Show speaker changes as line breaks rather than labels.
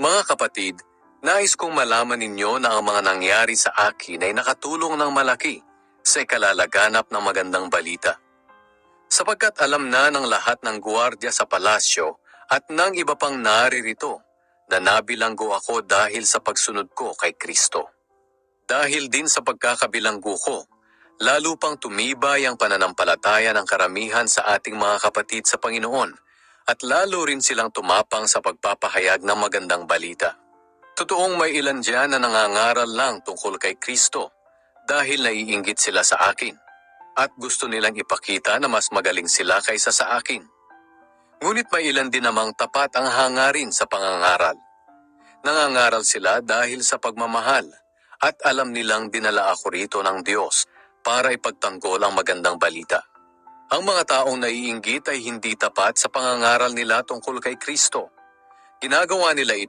Mga kapatid, nais kong malaman ninyo na ang mga nangyari sa akin ay nakatulong ng malaki sa ikalalaganap ng magandang balita. Sapagkat alam na ng lahat ng guwardiya sa palasyo at ng iba pang naririto na nabilanggo ako dahil sa pagsunod ko kay Kristo. Dahil din sa pagkakabilanggo ko, lalo pang tumibay ang pananampalataya ng karamihan sa ating mga kapatid sa Panginoon at lalo rin silang tumapang sa pagpapahayag ng magandang balita. Totoong may ilan diyan na nangangaral lang tungkol kay Kristo dahil naiinggit sila sa akin at gusto nilang ipakita na mas magaling sila kaysa sa akin. Ngunit may ilan din namang tapat ang hangarin sa pangangaral. Nangangaral sila dahil sa pagmamahal at alam nilang dinala ako rito ng Diyos para ipagtanggol ang magandang balita. Ang mga taong naiinggit ay hindi tapat sa pangangaral nila tungkol kay Kristo. Ginagawa nila ito